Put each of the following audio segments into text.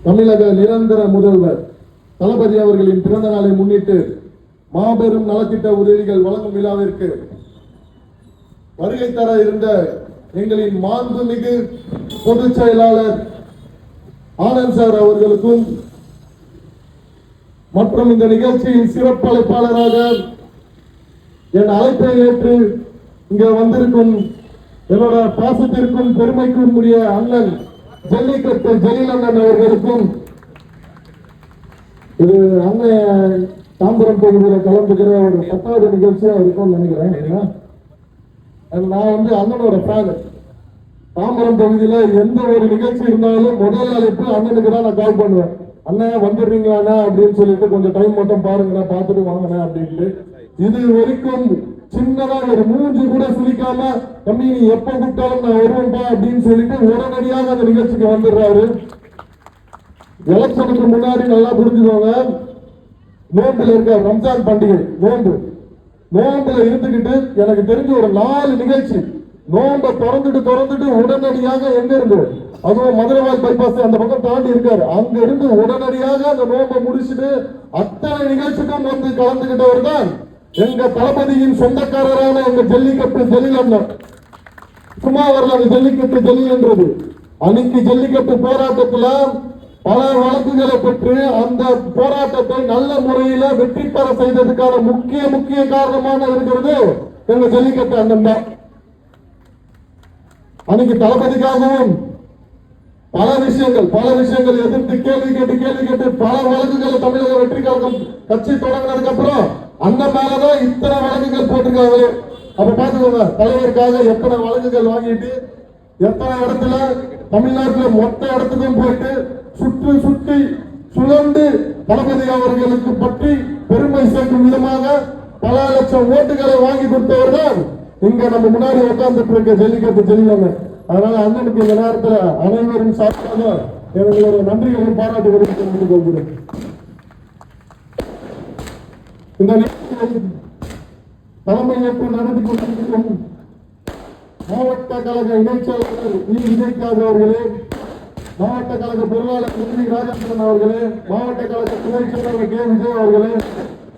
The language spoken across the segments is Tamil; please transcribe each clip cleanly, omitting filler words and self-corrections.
தமிழக நிரந்தர முதல்வர் தளபதி அவர்களின் பிறந்த நாளை முன்னிட்டு மாபெரும் நலத்திட்ட உதவிகள் வழங்கும் விழாவிற்கு வருகை தர இருந்த எங்களின் மாண்புமிகு பொதுச் செயலாளர் ஆனந்த் சார் அவர்களுக்கும் மற்றும் இந்த நிகழ்ச்சியில் சிறப்பு அழைப்பாளராக என் அழைப்பை ஏற்று இங்க வந்திருக்கும் என்னோட பாசத்திற்கும் பெருமைக்கும் உரிய அண்ணன் ஜல்லிக்கட்டு ஜலீல் அண்ணன் அவர்களுக்கும், இது அண்ணன் தாம்பரம் பகுதியில் கலந்துக்கிற ஒரு 10வது நிகழ்ச்சியா இருக்கும் நினைக்கிறேன். நான் அண்ணனோட ஃபேன். தாம்பரம் பகுதியில எந்த ஒரு நிகழ்ச்சி இருந்தாலும் முதல் அழைப்பு அண்ணனுக்கு தான் நான் கால் பண்ணுவேன். அண்ணன் வந்துடுறீங்களா அப்படின்னு சொல்லிட்டு கொஞ்சம் டைம் மட்டும் பாருங்க, பார்த்துட்டு வாங்கினேன் அப்படின்ட்டு. இது வரைக்கும் சின்னதா ஒரு மூஞ்சி கூட சுழிக்காம தம்பி நீ எப்ப கூப்பிட்டாலும் நான் வருவேன்பா அப்படின்னு சொல்லிட்டு உடனடியாக அந்த நிகழ்ச்சிக்கு வந்துடுறாரு. எலெக்ஷனுக்கு முன்னாடி நல்லா புரிஞ்சுக்கோங்க, நோம்புல இருக்க ரம்ஜான் பண்டிகை நோம்புல இருந்துகிட்டு எனக்கு தெரிஞ்சு ஒரு 4 நிகழ்ச்சி நோம்ப திறந்துட்டு உடனடியாக எங்க இருந்து, அதுவும் மதுரவாய் பைபாஸ் அந்த பக்கம் தாண்டி இருக்காரு, அங்க இருந்து உடனடியாக அந்த நோம்ப முடிச்சுட்டு அத்தனை நிகழ்ச்சிக்கும் வந்து கலந்துகிட்டவர் தான் எங்க தளபதியின் சொந்தக்காரரான எங்க ஜல்லிக்கட்டு ஜலீல் அண்ணன். சும்மா வரல அந்த ஜல்லிக்கட்டு ஜலீல் என்றது. அன்னைக்கு ஜல்லிக்கட்டு போராட்டத்துல பல வழக்குகளை பெற்று அந்த போராட்டத்தை நல்ல முறையில வெற்றி பெற செய்ததுக்கான முக்கிய காரணமான இருக்கிறது எங்க ஜல்லிக்கட்டு அண்ணன் தான். அன்னைக்கு தளபதிக்காகவும் பல விஷயங்கள் எதிர்த்து கேள்வி கேட்டு பல வழக்குகளை தமிழக வெற்றி கழகம் கட்சி தொடங்கினதுக்கு அப்புறம் அண்ணன் மேலதான் இத்தனை வழக்குகள் போட்டிருக்காங்க. அப்ப பாத்துக்கோங்க, தலைவருக்காக எத்தனை வழக்குகள் வாங்கிட்டு எத்தனை இடத்துல தமிழ்நாட்டில் மொத்த இடத்துக்கும் போயிட்டு சுற்றி சுழந்து தளபதி அவர்களுக்கு பற்றி பெருமை சேர்க்கும் விதமாக பல லட்சம் ஓட்டுகளை வாங்கி கொடுத்தவர் தான் இங்க நம்ம முன்னாடி உட்கார்ந்துட்டு இருக்க ஜல்லிக்கட்டு ஜெயிலாங்க. அதனால அண்ணனுக்கு இந்த நேரத்தில் அனைவரும் சார்பாக எங்களோட நன்றிகளும் பாராட்டுகளும் தெரிவித்துக் கொள்கிறேன். இந்த தலைமையேற்று நடந்து கொண்டிருக்கும் மாவட்ட கழக இணைச்சாளர் விஜய்காந்த் அவர்களே, மாவட்ட கழக பொருளாளர் ராஜேந்திரன் அவர்களே, மாவட்ட கழக துணை செயலாளர் கே விஜய் அவர்களே,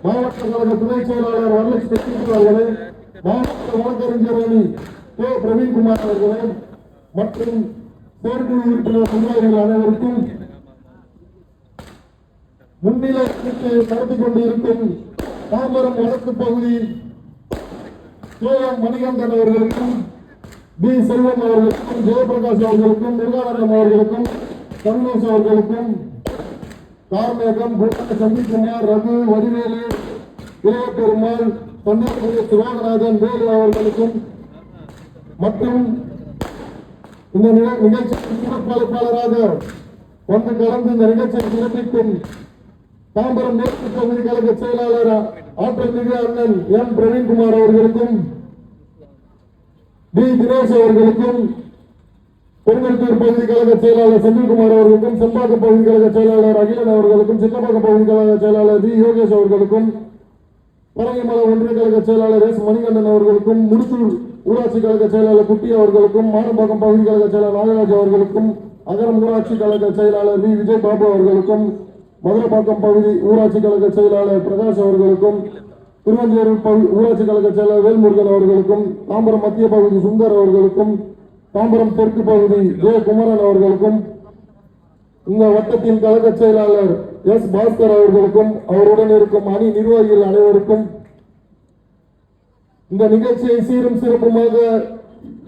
மாவட்ட கழக துணை செயலாளர் வரலட்சுமி அவர்களே, மாவட்ட வழக்கறிஞர் அணி கே பிரவீன்குமார் அவர்களே மற்றும் செயற்குழு உறுப்பினர் நிர்வாகிகள் அனைவருக்கும் முன்னிலை நடத்தி கொண்டிருக்கும் தாம்பரம் வடக்கு பகுதி மணிகண்டன் அவர்களுக்கும், பி செல்வம் அவர்களுக்கும், ஜெயபிரகாஷ் அவர்களுக்கும், முருகானந்தம் அவர்களுக்கும், கருணேஷ் அவர்களுக்கும், கார்மேகம், சந்திக்குமார், ரகு, வடிவேலு, இளையபெருமாள், சந்திரகுரு, சிவாகராஜன், வேலு அவர்களுக்கும் மற்றும் இந்த நிகழ்ச்சிக்கு சிறப்பாளராக வந்து கலந்து இந்த நிகழ்ச்சியை சிறப்பிக்கும் தாம்பரம் மேற்கு பகுதி கழக செயலாளர் ஆற்றல் மிகு அண்ணன் எம் பிரவீன்குமார் அவர்களுக்கும், டி தினேஷ் அவர்களுக்கும், பெருங்கல்தூர் பகுதி கழக செயலாளர் செந்தில்குமார் அவர்களுக்கும், செம்பாக்கம் பகுதி கழக செயலாளர் அகிலன் அவர்களுக்கும், சின்னப்பாக்கம் பகுதி கழக செயலாளர் வி யோகேஷ் அவர்களுக்கும், பரங்கிமலை ஒன்றிய கழக செயலாளர் எஸ் மணிகண்டன் அவர்களுக்கும், முடிச்சூர் ஊராட்சி கழக செயலாளர் குட்டி அவர்களுக்கும், மாடம்பாக்கம் பகுதி கழக செயலாளர் நாகராஜ் அவர்களுக்கும், அகரம் ஊராட்சி கழக செயலாளர் வி விஜய் பாபு அவர்களுக்கும், மதுரப்பாக்கம் பகுதி ஊராட்சி கழக செயலாளர் பிரகாஷ் அவர்களுக்கும், திருவஞ்சூர் ஊராட்சி கழக செயலாளர் வேல்முருகன் அவர்களுக்கும், தாம்பரம் மத்திய பகுதி சுந்தர் அவர்களுக்கும், தாம்பரம் தெற்கு பகுதி ஜே குமரன் அவர்களுக்கும், இந்த வட்டத்தின் கழக செயலாளர் எஸ் பாஸ்கர் அவர்களுக்கும், அவருடன் இருக்கும் அணி நிர்வாகிகள் அனைவருக்கும், இந்த நிகழ்ச்சியை சீரும் சிறப்புமாக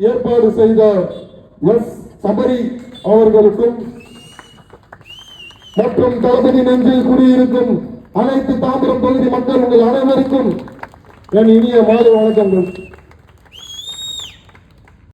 ஏற்பாடு செய்த எஸ் சபரி அவர்களுக்கும் மற்றும் தளபதி நெஞ்சில் குடியிருக்கும் அனைத்து தாம்பரம் பகுதி மக்கள் உங்கள் அனைவருக்கும் என் இனிய மாலை வணக்கங்கள்.